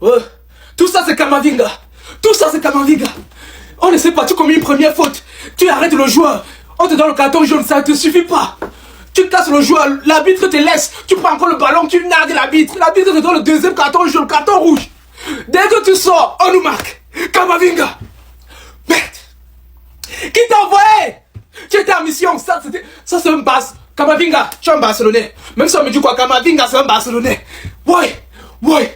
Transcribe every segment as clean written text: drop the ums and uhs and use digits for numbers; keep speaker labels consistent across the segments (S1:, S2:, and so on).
S1: Tout ça c'est Kamavinga. Tout ça c'est Kamavinga. On ne sait pas, tu commets une première faute. Tu arrêtes le joueur. On te donne le carton jaune, ça ne te suffit pas. Tu casses le joueur, l'arbitre te laisse. Tu prends encore le ballon, tu nargues l'arbitre. L'arbitre te donne le deuxième carton jaune, carton rouge. Dès que tu sors, on nous marque. Kamavinga. Merde. Qui t'a envoyé? Tu étais en mission, ça c'est un basse. Kamavinga, tu es un Barcelonais. Même si on me dit quoi, Kamavinga c'est un Barcelonais. Ouais.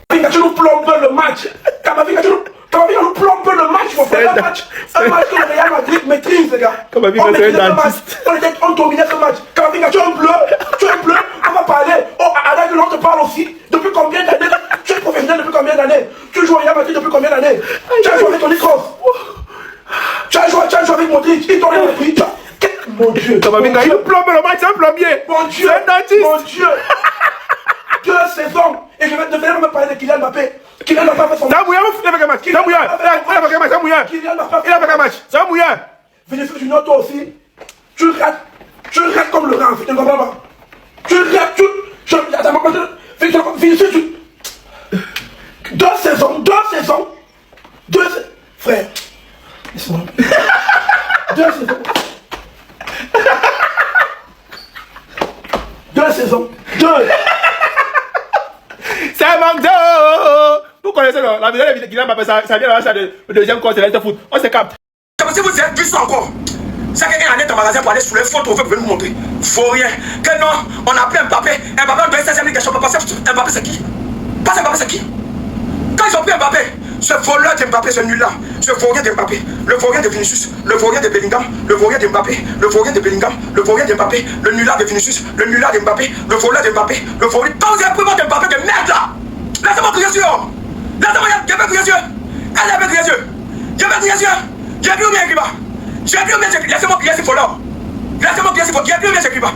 S1: Kamavinga, tu nous plombes le match. Kamavinga, nous plombe le match. On fait un match que le Real Madrid maîtrise, les gars.
S2: Kamavinga,
S1: on
S2: c'est un dentiste.
S1: On dominait ce match. Kamavinga, tu es un bleu. On va parler. Oh, Alain Delon te parle aussi. Depuis combien d'années? Tu es professionnel depuis combien d'années? Tu joues au Real Madrid depuis combien d'années? Tu as joué avec Toni Kroos. Tu as joué avec Modric. Ils t'ont rien pris. Mon Dieu.
S2: Kamavinga, il plombe le match, c'est un plombier.
S1: Mon Dieu.
S2: C'est un dentiste.
S1: Mon Dieu. 2 saisons. Et je vais devenir me parler de Kylian Mbappé. Kylian n'a pas fait son match.
S2: Il a fait un match. Il a fait un match. C'est un mouillard.
S1: Vinicius Junior, toi aussi. Tu rates comme le rang. Tu ne comprends pas. Tu rates. Vinicius, 2 saisons. Frère. Laisse-moi. 2 saisons. 2 saisons. 2.
S2: C'est un manque d'eau. Vous connaissez la vidéo de Kylian Mbappé, ça vient dans le deuxième quart, c'est le foot. On se capte.
S3: Si vous avez vu ça encore, ça quelqu'un allait dans le magasin pour aller sur les photos, vous pouvez nous montrer. Faut rien. Que non, on a pris Mbappé. Mbappé, on doit essayer Ligue des Champions. Mbappé, c'est qui? Pas Mbappé, c'est qui? Quand ils ont pris Mbappé, ce voleur de Mbappé, ce nul-là, ce vaurien de Mbappé, le vaurien de Vinicius, le vaurien de Bellingham, le vaurien de Mbappé, le vaurien de Bellingham, le vaurien de Mbappé, le nulard de Vinicius, le nulard de Mbappé, le voleur de Mbappé, le vaurien. Quand vous avez pris de Mbappé de merde là, laissez-moi crier sur. Laissez-moi crier sur. Allez, avec crier sur. Je vais crier sur. J'ai plus ou bien écrit pas. J'ai plus ou bien écrit. Laissez-moi crier sur voleur. Laissez-moi crier sur voleur. J'ai plus ou bien écrit pas.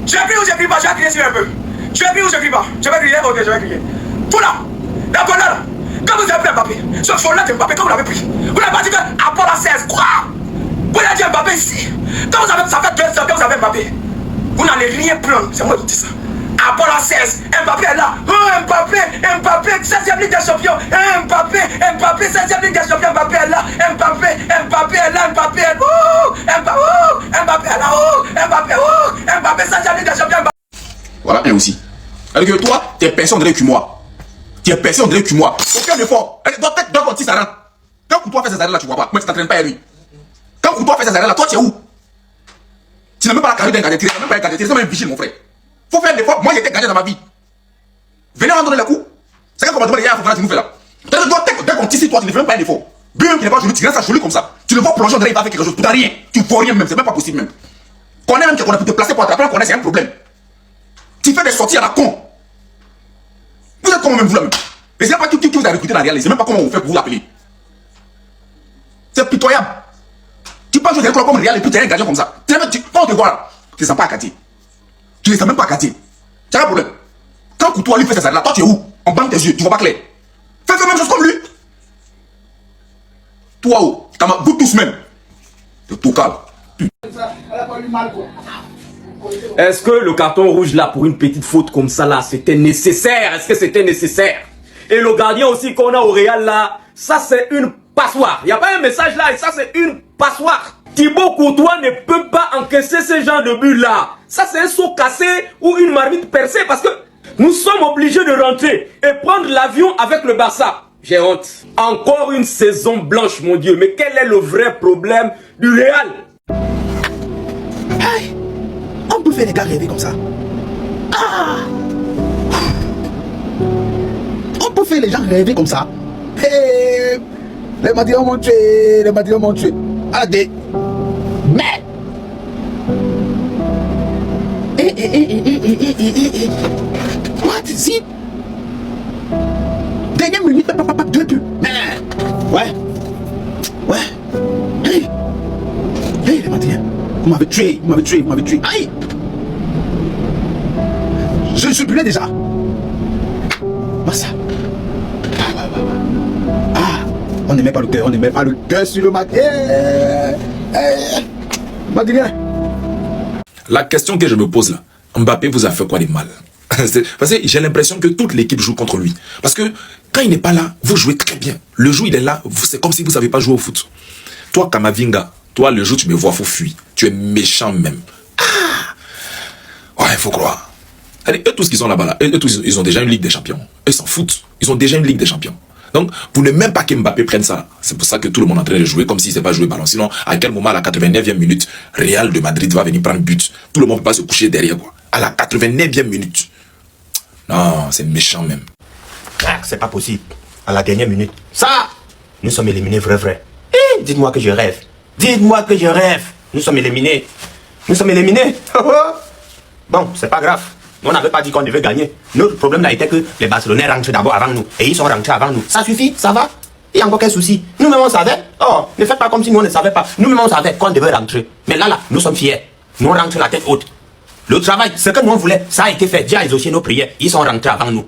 S3: J'ai plus ou j'écris pas. J'ai crié sur un peu. J'ai plus ou j'écris pas. Je vais crier. Ok, je vais crier. Tout là. La voleur là. Quand vous avez pris Mbappé, ce voleur de Mbappé, quand vous l'avez pris, vous n'avez pas dit qu'Apollo 16, quoi? Vous avez dit Mbappé ici. Quand vous avez, ça fait 2 ans que vous avez Mbappé, vous n'allez rien prendre. C'est moi qui dis ça. Apollo 16, Mbappé est là. Oh, Mbappé, 16e Ligue des Champions. Mbappé, 16e Ligue des Champions. Mbappé est là. Mbappé est là. Mbappé est là. Mbappé, 16e Ligue des Champions.
S4: Voilà, un aussi. Alors que toi, t'es personne de que moi. Tu es personne de que moi. Aucun effort. Donc, si ça rentre. Quand Courtois fait ses arrêts là, tu vois pas. Moi, tu t'entraînes pas à lui. Quand Courtois fait ses arrêts là, toi, tu es où? Tu n'as même pas la carrière d'un gardien. Tu n'as même pas un gardien. Tu es même un vigile, mon frère. Faut faire des efforts. Moi, j'étais gardien dans ma vie. Venez en donner le coup. C'est quand on va demander hier, il faut faire ce que nous fait là. Dès qu'on tisse, toi, tu ne fais même pas un effort. Bien qui n'est pas joli, tu restes à joli comme ça. Tu le vois plonger, il va faire quelque chose. Tu n'as rien. Tu ne vois rien même. C'est même pas possible même. Qu'on ait même qu'on a pu te placer pour attraper un connaît, c'est un problème. Tu fais des sorties à la con. Vous êtes comment même vous là même? Et c'est pas qui vous a recruté dans la réalité. C'est même pas comment vous faites pour vous l'appeler. C'est pitoyable. Tu penses que tu es comme Real et puis tu es un gardien comme ça. Quand on te voit là, tu ne sens pas à quartier. Tu ne les sens même pas à quartier. C'est un problème. Quand Courtois lui fait ses arrêts là, toi tu es où? On bande tes yeux, tu vois pas clair. Fais la même chose comme lui. Toi où? Vous tous même. C'est tout calme.
S5: Est-ce que le carton rouge là pour une petite faute comme ça là c'était nécessaire? Est-ce que c'était nécessaire? Et le gardien aussi qu'on a au Real là, ça c'est une passoire. Il n'y a pas un message là et ça c'est une passoire. Thibaut Courtois ne peut pas encaisser ce genre de but là. Ça c'est un seau cassé ou une marmite percée parce que nous sommes obligés de rentrer et prendre l'avion avec le Barça. J'ai honte. Encore une saison blanche mon Dieu. Mais quel est le vrai problème du Real?
S1: Hey, on peut faire les gars rêver comme ça. Ah, on peut faire les gens rêver comme ça. Hey, les Madrilènes m'ont tué, les Madrilènes m'ont tué. Allez, mais what is it? Dernière minute, papa, 2 buts. Ouais. Hey, les Madrilènes. Vous m'avez tué. Aïe! Je suis brûlé déjà. Massa. On ne met pas le cœur, sur le Madrid. Madrilène.
S4: La question que je me pose là, Mbappé vous a fait quoi de mal?
S6: Parce que j'ai l'impression que toute l'équipe joue contre lui. Parce que quand il n'est pas là, vous jouez très bien. Le jour il est là, c'est comme si vous ne savez pas jouer au foot. Toi, Kamavinga, toi, le jour tu me vois, il faut fuir. Tu es méchant même. Ouais, il faut croire. Allez, eux tous qui sont là-bas, là, eux tous, ils ont déjà une Ligue des Champions. Eux s'en foutent. Ils ont déjà une Ligue des Champions. Donc, vous ne même pas que Mbappé prenne ça. C'est pour ça que tout le monde est en train de jouer comme s'il ne sait pas jouer ballon. Sinon, à quel moment, à la 89e minute, Real de Madrid va venir prendre but. Tout le monde ne peut pas se coucher derrière, quoi. À la 89e minute. Non, c'est méchant même.
S7: C'est pas possible. À la dernière minute. Ça, nous sommes éliminés, vrai. Dites-moi que je rêve. Dites-moi que je rêve. Nous sommes éliminés. Nous sommes éliminés. Bon, c'est pas grave. On n'avait pas dit qu'on devait gagner. Notre problème là était que les Barcelonais rentrent d'abord avant nous. Et ils sont rentrés avant nous. Ça suffit, ça va. Il y a encore quel souci. Nous-mêmes on savait. Oh, ne faites pas comme si nous on ne savait pas. Nous-mêmes on savait qu'on devait rentrer. Mais là, nous sommes fiers. Nous on rentre la tête haute. Le travail, ce que nous on voulait, ça a été fait. Dieu a exaucé nos prières. Ils sont rentrés avant nous.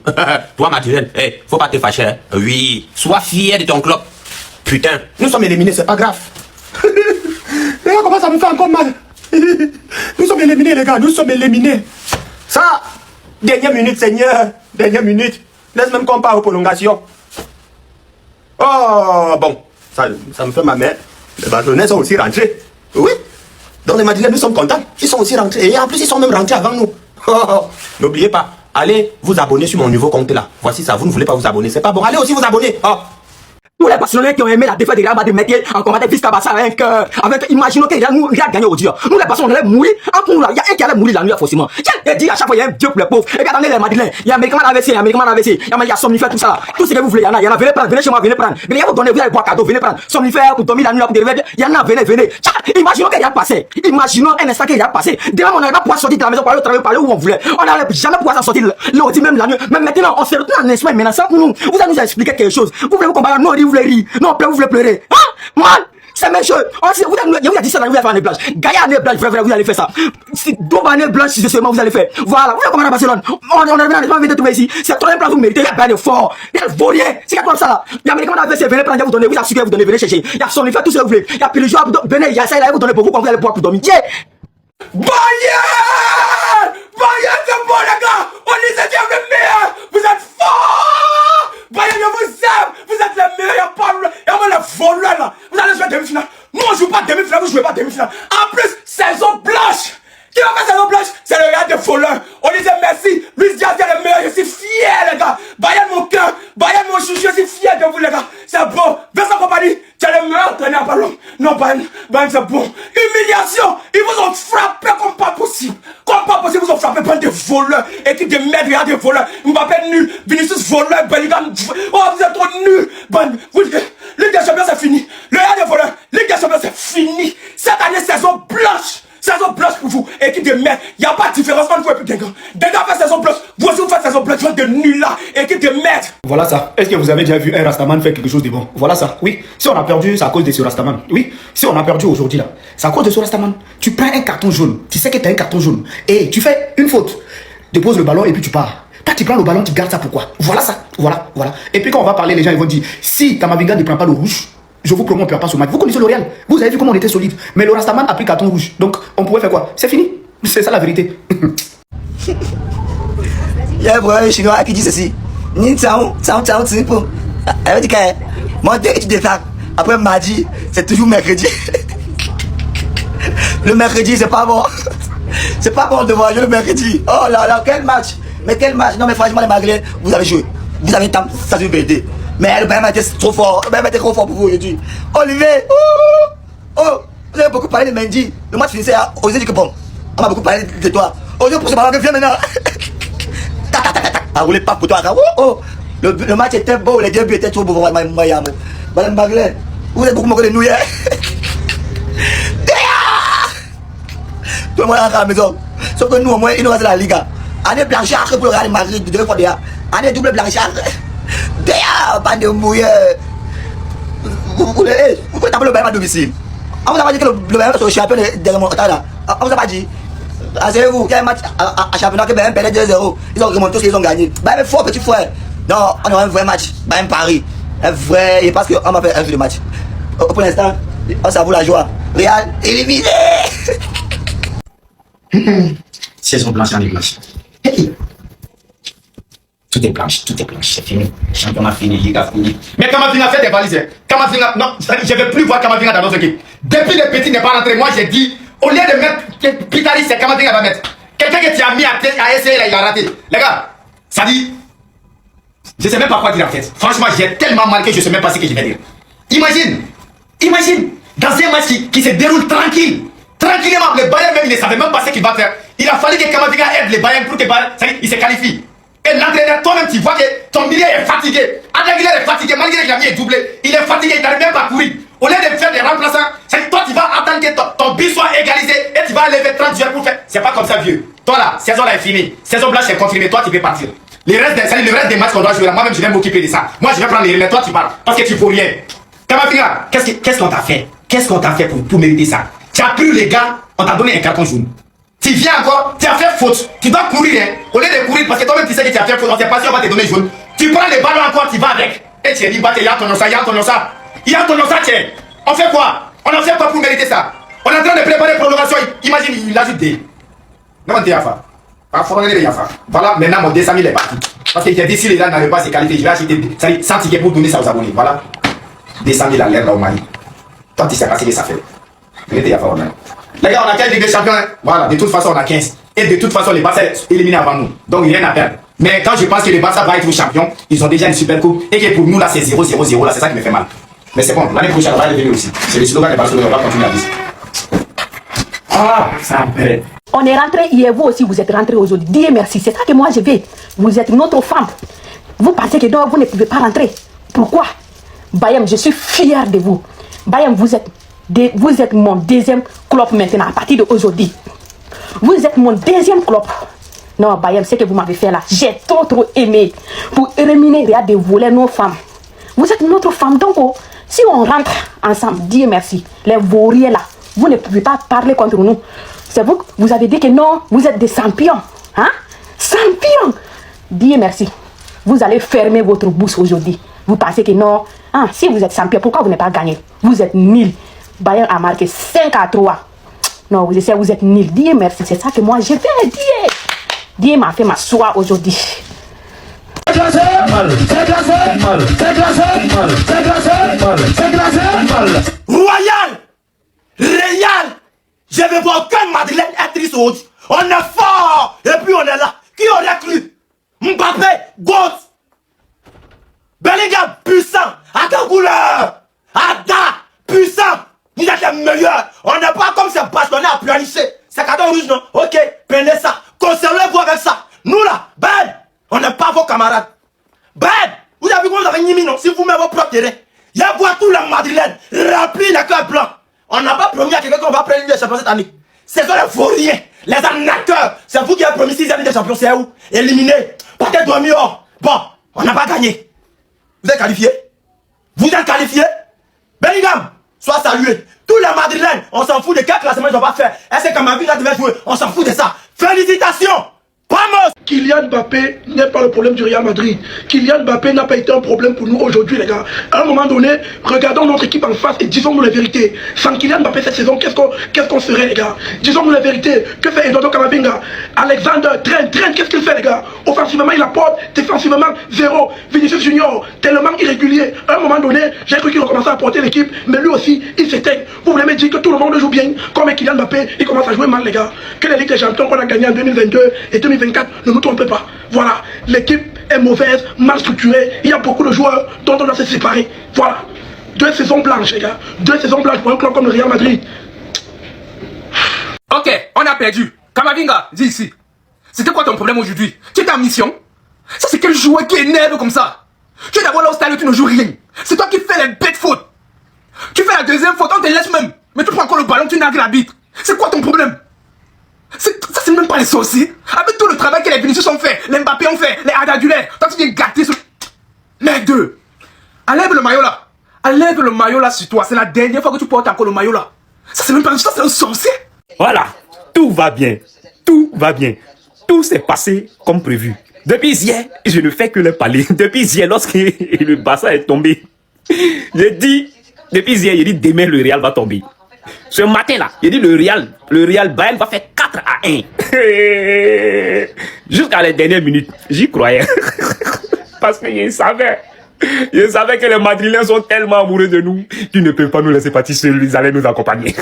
S7: Toi, Mathurin, faut pas te fâcher. Hein. Oui, sois fier de ton club. Putain, nous sommes éliminés, c'est pas grave. Regarde comment ça me fait encore mal. Nous sommes éliminés, les gars, nous sommes éliminés. Ça, dernière minute, Seigneur. Dernière minute. Laisse même qu'on part aux prolongations. Oh, bon, ça me fait ma mère. Les Barcelonais sont aussi rentrés. Oui. Donc les Madrilènes, nous sommes contents. Ils sont aussi rentrés. Et en plus, ils sont même rentrés avant nous. N'oubliez pas, allez vous abonner sur mon nouveau compte là. Voici ça, vous ne voulez pas vous abonner. C'est pas bon. Allez aussi vous abonner. Oh.
S8: Tous les Barcelonais qui ont aimé la défaite de Real Madrid mettent en combattant Vista Barça avec imaginons que Real gagné aujourd'hui. Nous les Barcelonais allons mourir. Entre nous là, il y a un qui allait mourir la nuit forcément. Tiens, dit à chaque fois il y a un Dieu pour les pauvres. Et puis attendez les Madrilènes, il y a un médicament AVC, il y a un médicament AVC, il y a somnifère tout ça. Tout ce que vous voulez, il y en a, venez prendre, venez chez moi, venez prendre. Venez vous donner, vous allez boire cadeau, venez prendre. Somnifère pour dormir la nuit, pour des réveils, il y en a, venez. Imaginons qu'il y a passé. Imaginons un instant qu'il y a passé. Demain on n'allait pas pouvoir sortir de la maison pour aller au travail, parler où on voulait. On n'allait jamais pouvoir s'en sortir l'ordi même la nuit. Mais maintenant on se retrouve en Espagne maintenant ça pour nous. Vous allez nous expliquer quelque chose. Vous voulez vous comparer, nous on dit vous voulez rire. Non, vous voulez pleurer. Hein? Man, c'est même chose. Vous avez dit ça, vous allez faire année blanche. Gaïa année blanche, vrai, vous allez faire ça. Double année blanche, si c'est seulement vous allez faire. Voilà, vous voulez comment à Barcelone. On est venu de trouver ici. C'est le troisième plan, vous méritez. Il y a bien de fort. Il y a le vaurien. C'est comme ça là. Il y a un médicament d'AVC, venez prendre, vous donner, vous assurez, vous donnez, venez chercher. Il y a son effet, tout ce que vous voulez. Il y a plus de joie, venez, il y a ça, il vous donner pour vous, quand vous allez pouvoir pour dormir.
S1: Bayern, c'est bon les gars. On est les meilleurs. Vous êtes forts. Bayern, je vous aime. Vous êtes les meilleurs. Il n'y a pas les voleurs là. Vous allez jouer demi-finale. Nous on joue pas demi-finale, vous jouez pas demi-finale. En plus, saison blanche. Qui va faire saison blanche? C'est le Real des voleurs. On disait merci. Luis Diaz est le meilleur. Je suis fier les gars. Bayern mon cœur. Bayern mon chouchou. Je suis fier de vous les gars. C'est bon. Vincent Kompany, tu es le meilleur entraîneur à ballon. Non, Bayern c'est bon. Humiliation. Ils vous ont frappé comme pas possible. Comme pas possible, ils vous ont frappé par des voleurs. Équipe de merde, Real des voleurs. Mbappé nul. Vinicius voleur. Bellingham. Oh, vous êtes trop nuls. Ligue des Champions c'est fini. Le Real des voleurs. Ligue des Champions c'est fini. Cette année, saison blanche. Saison blanche pour vous, équipe de merde. Il n'y a pas de différence entre vous et puis Guingamp. Guingamp fait saison blanche. Vous aussi vous faites saison blanche. Vous êtes de nuls là. Équipe de merde.
S2: Voilà ça. Est-ce que vous avez déjà vu un Rastaman faire quelque chose de bon? Voilà ça. Oui. Si on a perdu, c'est à cause de ce Rastaman. Oui. Si on a perdu aujourd'hui là, c'est à cause de ce Rastaman. Tu prends un carton jaune. Tu sais que tu as un carton jaune. Et tu fais une faute. Dépose le ballon et puis tu pars. Toi, tu prends le ballon, tu gardes ça pourquoi? Voilà ça. Voilà. Et puis quand on va parler, les gens ils vont dire si Kamavinga ne prend pas le rouge, je vous promets, on ne perd pas ce match. Vous connaissez L'Oréal. Vous avez vu comment on était solide. Mais le Rastaman a pris carton rouge. Donc, on pouvait faire quoi? C'est fini. C'est ça la vérité.
S8: Il y a un problème chinois qui dit ceci. Ni tsao, tsipo. Elle dit que moi, dès que tu défends, après mardi, c'est toujours mercredi. Le mercredi, c'est pas bon. C'est pas bon de voir le mercredi. Oh là là, quel match. Mais quel match. Non, mais franchement, les Magrélais, vous avez joué. Vous avez tant ça se BD. Mais le Bayern était trop fort. Le Bayern était trop fort pour vous aujourd'hui. Olivier, vous avez beaucoup parlé de Mendy. Le match finissait à Osé du Capon. On m'a beaucoup parlé de toi. Osé pour ce ballon que viens maintenant. Roulez pas pour toi. Le match était beau, les deux buts étaient trop beaux. Madame Bagley, vous êtes beaucoup moqué de nous hier. Tout le monde rentre à la maison. Sauf que nous, au moins, il nous reste la Liga. Année blanchard pour le Real Madrid de 2 fois déjà. Année double blanchard. Déjà, bande de mouillés. Vous pouvez taper le Bayern à domicile. On vous a pas dit que le Bayern est le champion des remontades là. On vous a pas dit. Rassurez-vous, il y a un match à championnat que Bayern perdait 2-0. Ils ont remonté tout ce qu'ils ont gagné. Bayern est fort, petit frère. Non, on aura un vrai match. Bayern Paris. Un vrai. Et parce qu'on va faire un jeu de match. Pour l'instant, on savoure la joie. Real éliminé.
S9: Saison blanche, année blanche.
S2: Tout est blanche, c'est fini. Championnat fini, Liga fini. Mais Kamavinga fait des valises. Hein. Kamavinga, non, je ne veux plus voir Kamavinga dans notre équipe. Depuis le petit n'est pas rentré, moi j'ai dit, au lieu de mettre Pitari, c'est Kamavinga va mettre. Quelqu'un que tu as mis à essayer, là, il a raté. Les gars, ça dit, je ne sais même pas quoi dire en fait. Franchement, j'ai tellement mal que je ne sais même pas ce que je vais dire. Imagine, dans un match qui se déroule tranquillement, le Bayern même, il ne savait même pas ce qu'il va faire. Il a fallu que Kamavinga aide les Bayern pour que Bayern, il se qualifie. Et l'entraîneur, toi-même, tu vois que ton milieu est fatigué. Aguilar est fatigué, malgré que Lamy est doublé. Il est fatigué, il n'arrive même pas à courir. Au lieu de faire des remplaçants, toi, tu vas attendre que ton but soit égalisé et tu vas lever 30 joueurs pour faire. C'est pas comme ça, vieux. Toi là, saison là est finie. Saison blanche est confirmée. Toi, tu peux partir. Le reste des matchs qu'on doit jouer là, moi-même, je vais m'occuper de ça. Moi, je vais prendre les relais. Toi, tu parles. Parce que tu vaux rien. Kamavinga, qu'est-ce qu'on t'a fait? Qu'est-ce qu'on t'a fait pour mériter ça? Tu as pris les gars, on t'a donné un carton jaune. Tu viens encore, tu as fait faute, tu dois courir, hein. Au lieu de courir, parce que toi-même tu sais que tu as fait faute, on sait pas si on va te donner jaune. Tu prends les ballons encore, tu vas avec. Et tu dis, il y a ton ça, tiens. On fait quoi? On en fait quoi pour mériter ça? On est en train de préparer prolongation, imagine, il ajoute des. Non, t'es Yafa. Voilà, maintenant mon 200 000 est parti. Parce qu'il t'a dit, si les gars n'arrivent pas à se qualifier, je vais acheter 100 tickets pour donner ça aux abonnés. Voilà. 200 000 à l'air là au Mali. Toi, tu sais pas ce que ça fait. Mérité Yafa, on a. Les gars, on a 15 Ligue des Champions. Hein? Voilà, de toute façon, on a 15. Et de toute façon, les Barça est éliminé avant nous. Donc, il n'y a rien à perdre. Mais quand je pense que les Barça va être champion, ils ont déjà une super coupe. Et que pour nous, là, c'est 0-0-0. Là, c'est ça qui me fait mal. Mais c'est bon, l'année prochaine, on va revenir aussi. C'est le slogan de Barcelone, on va continuer à dire. Ah, ça me fait.
S9: On est rentré hier, vous aussi, vous êtes rentré aujourd'hui. Dieu merci, c'est ça que moi je vais. Vous êtes notre femme. Vous pensez que donc, vous ne pouvez pas rentrer. Pourquoi? Bayam, je suis fier de vous. Bayam, vous êtes mon deuxième club maintenant, à partir d'aujourd'hui. Vous êtes mon deuxième club. Non, Bayam, ce que vous m'avez fait là, j'ai trop aimé. Pour éliminer de voler nos femmes. Vous êtes notre femme, donc oh, si on rentre ensemble, Dieu merci, les vauriers là, vous ne pouvez pas parler contre nous. C'est vous, vous avez dit que non, vous êtes des champions. Hein? Champions! Dieu merci. Vous allez fermer votre bouche aujourd'hui. Vous pensez que non. Ah, si vous êtes champion, pourquoi vous n'avez pas gagné? Vous êtes nul. Bayern a marqué 5-3. Non, vous essayez, vous êtes nul. Dieu merci, c'est ça que moi je vais dire. Dieu m'a fait ma soie aujourd'hui.
S3: Royal! Réal! Je vais voir aucun Madeleine actrice aujourd'hui. On est fort! Et puis on est là. Qui aurait cru? Mbappé, Ghost, Bellingham, puissant, Ada, puissant. Vous êtes les meilleurs. On n'est pas comme ces bâtonnets à planifier. C'est carton rouge, non? Ok, prenez ça. Conservez-vous avec ça. Nous là, Ben, on n'est pas vos camarades. Ben, vous avez vu comment vous avez mis, non? Si vous mettez vos propres terrains. Il y a voir tout la Madeleine rempli les cœurs blancs. On n'a pas promis à quelqu'un qu'on va prendre une des champions cette année. Ce sont les vauriens, les arnaqueurs. C'est vous qui avez promis 6 années des champions, c'est où? Éliminé. Peut-être dormi hors. Bon, on n'a pas gagné. Vous êtes qualifiés? Vous êtes qualifiés? Bellingham, sois salué. Tous les Madrilènes, on s'en fout de quel classement ils vont pas faire. Est-ce que Kamavinga devait jouer? On s'en fout de ça. Félicitations! Vamos!
S1: Kylian Mbappé n'est pas le problème du Real Madrid. Kylian Mbappé n'a pas été un problème pour nous aujourd'hui, les gars. À un moment donné, regardons notre équipe en face et disons-nous la vérité. Sans Kylian Mbappé cette saison, qu'est-ce qu'on serait, les gars? Disons-nous la vérité. Que fait Eduardo Camavinga? Alexander, Trent, qu'est-ce qu'il fait, les gars? Offensivement, il apporte. Défensivement, zéro. Vinicius Junior, tellement irrégulier. À un moment donné, j'ai cru qu'il recommençait à porter l'équipe, mais lui aussi, il s'éteint. Vous voulez me dire que tout le monde joue bien, comme Kylian Mbappé, il commence à jouer mal, les gars. Que les Ligues des Champions qu'on a gagné en 2022 et 2024 ne nous trompez pas. Voilà, l'équipe est mauvaise, mal structurée. Il y a beaucoup de joueurs dont on doit se séparer. Voilà, 2 saisons blanches, les gars. 2 saisons blanches pour un club comme le Real Madrid. Ok, on a perdu. Kamavinga, dis ici. C'était quoi ton problème aujourd'hui? Tu étais en mission? Ça, c'est quel joueur qui énerve comme ça? Tu es d'abord là au stade et tu ne joues rien. C'est toi qui fais les bêtes fautes. Tu fais la deuxième faute, on te laisse même. Mais tu prends encore le ballon, tu nargues l'arbitre. C'est quoi ton problème? Ça, c'est même pas les sorciers. Avec tout le travail que les Vinicius ont fait, les Mbappé ont fait, les Adadulais, toi tu viens gâter ce... Merde. Enlève le maillot là. Enlève le maillot là sur toi. C'est la dernière fois que tu portes encore le maillot là. Ça c'est même pas... Ça c'est un sorcier.
S10: Voilà. Tout va bien. Tout va bien. Tout s'est passé comme prévu. Depuis hier, je ne fais que le parler. Depuis hier, lorsque le Barça est tombé, j'ai dit, depuis hier, j'ai dit demain le Real va tomber. Ce matin-là, il dit le Real Bayern va faire 4-1. Jusqu'à les dernières minutes, j'y croyais. Parce que je savais que les Madrilènes sont tellement amoureux de nous qu'ils ne peuvent pas nous laisser partir seuls, ils allaient nous accompagner.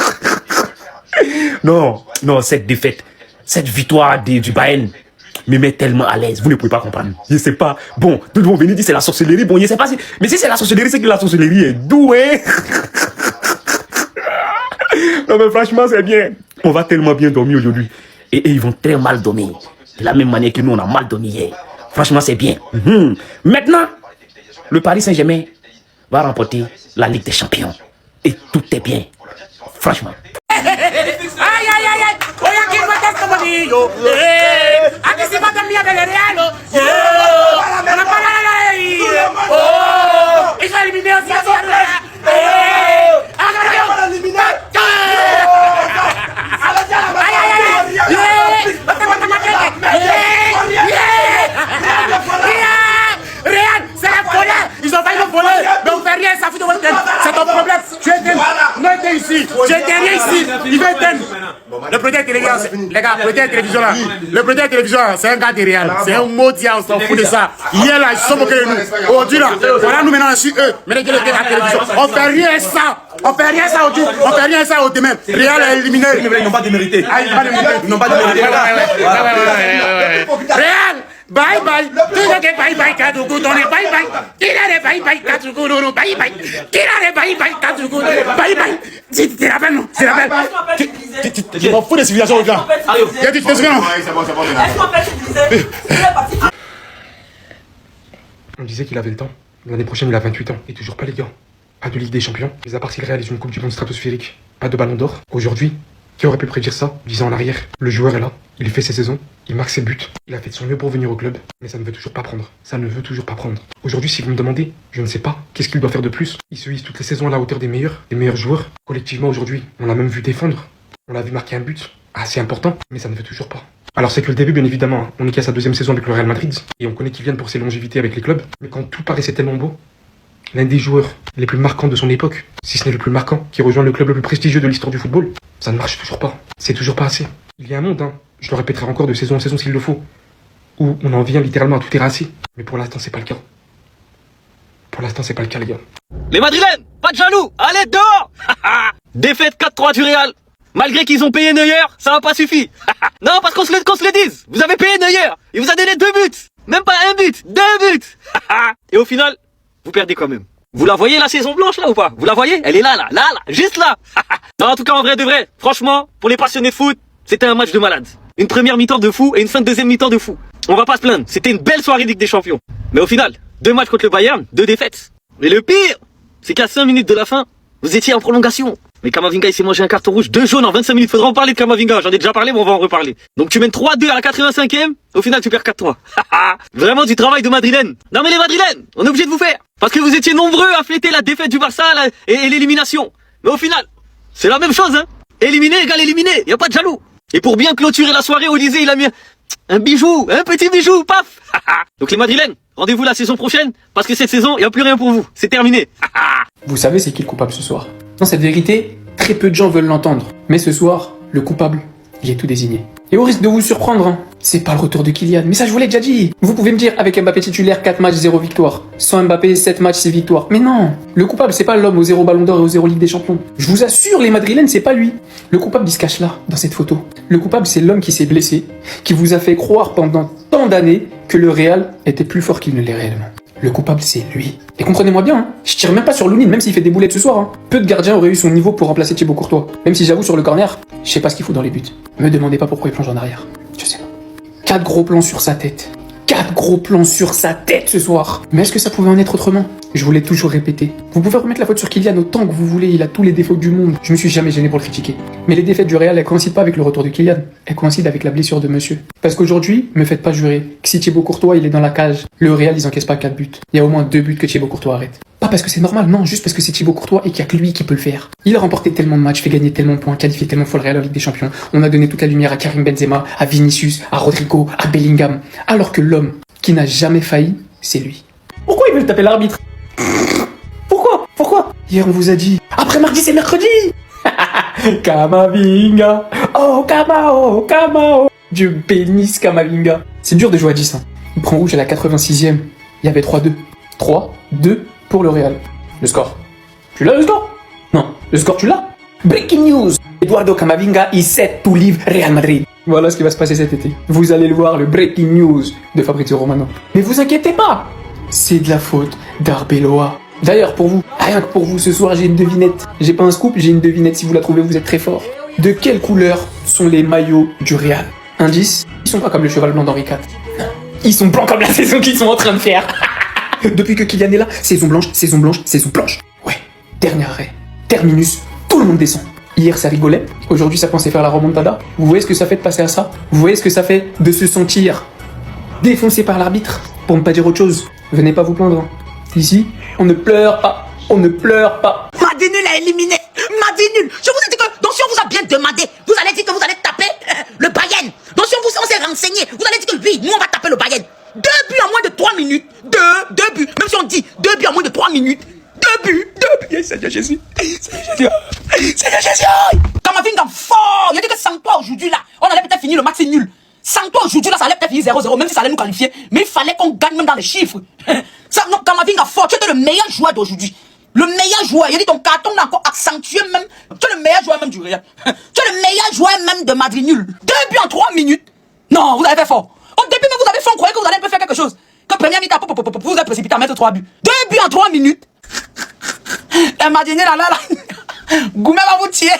S10: Non, cette défaite, cette victoire du Bayern me met tellement à l'aise, vous ne pouvez pas comprendre. Je sais pas, bon, tout le monde venir dire c'est la sorcellerie, bon, je sais pas si, mais si c'est la sorcellerie, c'est que la sorcellerie est douée. Non mais franchement c'est bien, on va tellement bien dormir aujourd'hui. Et ils vont très mal dormir, de la même manière que nous on a mal dormi hier. Franchement c'est bien. Maintenant, le Paris Saint-Germain va remporter la Ligue des Champions. Et tout est bien, franchement.
S11: Ils ont failli me voler, mais on fait rien, ça fout de votre tête. C'est ton problème. Tu es non, t'es ici. Tu es derrière ici. Il veut éteindre. Le producteur télévision, les gars, le producteur télévision là. Le producteur télévision, c'est un gars de Real. C'est un maudit, on s'en fout de ça. Hier là, ils se sont moqués de nous. Aujourd'hui là, voilà nous maintenant sur eux. Mais les gars, la télévision. On fait rien ça. On fait rien ça aujourd'hui. On fait rien ça au demain. Real est éliminé.
S4: Ils n'ont pas démérité.
S11: Ils n'ont pas démérité. Real. Bye bye. Tu sais que bye bye Kadoukou, on est bye bye. Il a des bye bye Kadoukou, non bye bye. Il a des bye bye Kadoukou, bye bye. Tu te rappelles non? Tu te rappelles? Tu m'en fous des civilisations au gars. Tu te souviens non?
S1: On disait qu'il avait le temps. L'année prochaine, il a 28 ans. Et toujours pas, les gars. Pas de Ligue des Champions. Mais à part s'il réalise une Coupe du Monde stratosphérique, pas de Ballon d'Or. Aujourd'hui, qui aurait pu prédire ça 10 ans en arrière? Le joueur est là. Il fait ses saisons. Il marque ses buts. Il a fait de son mieux pour venir au club. Mais ça ne veut toujours pas prendre. Ça ne veut toujours pas prendre. Aujourd'hui, si vous me demandez, je ne sais pas. Qu'est-ce qu'il doit faire de plus? Il se hisse toutes les saisons à la hauteur des meilleurs joueurs. Collectivement, aujourd'hui, on l'a même vu défendre. On l'a vu marquer un but assez important. Mais ça ne veut toujours pas. Alors c'est que le début, bien évidemment. On est qu'à sa deuxième saison avec le Real Madrid. Et on connaît qu'il vient pour ses longévités avec les clubs. Mais quand tout paraissait tellement beau, l'un des joueurs les plus marquants de son époque, si ce n'est le plus marquant, qui rejoint le club le plus prestigieux de l'histoire du football, ça ne marche toujours pas. C'est toujours pas assez. Il y a un monde, je le répéterai encore de saison en saison s'il le faut, où on en vient littéralement à tout terrasser. Mais pour l'instant, c'est pas le cas. Pour l'instant, c'est pas le cas, les gars.
S8: Les Madrilènes, pas de jaloux, allez dehors. Défaite 4-3 du Real. Malgré qu'ils ont payé Neuer, ça n'a pas suffi. Non, parce qu'on se le dise, vous avez payé Neuer, il vous a donné 2 buts. Même pas un but, 2 buts. Et au final, vous perdez quand même. Vous la voyez la saison blanche là ou pas? Vous la voyez? Elle est là, juste là. Non, en tout cas, en vrai de vrai, franchement, pour les passionnés de foot, c'était un match de malade. Une première mi-temps de fou et une fin de deuxième mi-temps de fou. On va pas se plaindre, c'était une belle soirée Ligue des Champions. Mais au final, 2 matchs contre le Bayern, 2 défaites. Et le pire, c'est qu'à 5 minutes de la fin, vous étiez en prolongation. Mais Kamavinga, il s'est mangé un carton rouge, 2 jaunes en 25 minutes. Faudra en parler de Kamavinga, j'en ai déjà parlé, mais on va en reparler. Donc tu mènes 3-2 à la 85e, au final tu perds 4-3. Vraiment du travail de Madrilène. Non mais les Madrilènes, on est obligé de vous faire. Parce que vous étiez nombreux à fêter la défaite du Barça et l'élimination. Mais au final, c'est la même chose, hein. Éliminé égale éliminé, y a pas de jaloux. Et pour bien clôturer la soirée, Olysée, il a mis un bijou, un petit bijou, paf. Donc les Madrilènes, rendez-vous la saison prochaine, parce que cette saison, y a plus rien pour vous. C'est terminé.
S1: Vous savez c'est qui le coupable ce soir? Dans cette vérité, très peu de gens veulent l'entendre. Mais ce soir, le coupable, il est tout désigné. Et au risque de vous surprendre, c'est pas le retour de Kylian. Mais ça, je vous l'ai déjà dit. Vous pouvez me dire, avec Mbappé titulaire, 4 matchs, 0 victoire. Sans Mbappé, 7 matchs, 6 victoires. Mais non, le coupable, c'est pas l'homme au 0 Ballon d'Or et au 0 Ligue des Champions. Je vous assure, les Madrilènes, c'est pas lui. Le coupable, il se cache là, dans cette photo. Le coupable, c'est l'homme qui s'est blessé, qui vous a fait croire pendant tant d'années que le Real était plus fort qu'il ne l'est réellement. Le coupable, c'est lui. Et comprenez-moi bien, je tire même pas sur Lounine, même s'il fait des boulettes ce soir. Peu de gardiens auraient eu son niveau pour remplacer Thibaut Courtois. Même si j'avoue, sur le corner, je sais pas ce qu'il fout dans les buts. Me demandez pas pourquoi il plonge en arrière. Je sais pas. 4 gros plans sur sa tête. 4 gros plans sur sa tête ce soir. Mais est-ce que ça pouvait en être autrement? Je vous l'ai toujours répété. Vous pouvez remettre la faute sur Kylian autant que vous voulez, il a tous les défauts du monde. Je me suis jamais gêné pour le critiquer. Mais les défaites du Real, elles coïncident pas avec le retour de Kylian. Elles coïncident avec la blessure de monsieur. Parce qu'aujourd'hui, me faites pas jurer que si Thibaut Courtois il est dans la cage, le Real ils encaissent pas 4 buts. Il y a au moins 2 buts que Thibaut Courtois arrête. Pas parce que c'est normal, non, juste parce que c'est Thibaut Courtois et qu'il y a que lui qui peut le faire. Il a remporté tellement de matchs, fait gagner tellement de points, qualifié tellement fois le Real en Ligue des Champions. On a donné toute la lumière à Karim Benzema, à Vinicius, à Rodrigo, à Bellingham. Alors que l'homme qui n'a jamais failli, c'est lui. Pourquoi ils veulent taper l'arbitre? Pourquoi? Hier on vous a dit, après mardi c'est mercredi.
S12: Kamavinga. Oh, Kama. Dieu bénisse Kamavinga. C'est dur de jouer à 10. Hein. Il prend rouge à la 86e. Il y avait 3-2. 3-2 pour le Real. Le score. Tu l'as le score? Non. Le score, tu l'as? Breaking news. Eduardo Camavinga is set to leave Real Madrid. Voilà ce qui va se passer cet été. Vous allez le voir, le breaking news de Fabrizio Romano. Mais vous inquiétez pas. C'est de la faute d'Arbeloa. D'ailleurs, pour vous, rien que pour vous, ce soir, j'ai une devinette. J'ai pas un scoop, j'ai une devinette. Si vous la trouvez, vous êtes très fort. De quelle couleur sont les maillots du Real? Indice, ils sont pas comme le cheval blanc d'Henri IV. Non. Ils sont blancs comme la saison qu'ils sont en train de faire. Depuis que Kylian est là, saison blanche. Ouais, dernier arrêt. Terminus, tout le monde descend. Hier, ça rigolait. Aujourd'hui, ça pensait faire la remontada. Vous voyez ce que ça fait de passer à ça? Vous voyez ce que ça fait de se sentir défoncé par l'arbitre? Pour ne pas dire autre chose, venez pas vous plaindre. Ici, on ne pleure pas. On ne pleure pas.
S13: Madinul a éliminé. Madinul. Je vous ai dit que, donc si on vous a bien demandé, vous allez dire que vous allez taper le Bayern. Donc si on s'est renseigné, vous allez dire que oui, nous on va taper le Bayern. 2 buts en moins de 3 minutes. 2 buts. Même si on dit 2 buts en moins de 3 minutes. 2 buts. Seigneur Jésus. Seigneur Jésus. Kamavinga fort. Il a dit que sans toi aujourd'hui là, on allait peut-être finir le match nul. Sans toi aujourd'hui là, ça allait peut-être finir 0-0, même si ça allait nous qualifier. Mais il fallait qu'on gagne même dans les chiffres. Ça, non, Kamavinga fort. Tu es le meilleur joueur d'aujourd'hui. Le meilleur joueur. Il a dit ton carton l'a encore accentué même. Tu es le meilleur joueur même du Real. Tu es le meilleur joueur même de Madrid nul. 2 buts en 3 minutes. Non, vous avez fait fort. Au début même vous avez fait, on croyait que vous allez un peu faire quelque chose. Que première mi-temps, vous êtes précipité à mettre 3 buts. 2 buts en 3 minutes. La Madinée là. Goumé va vous tirer.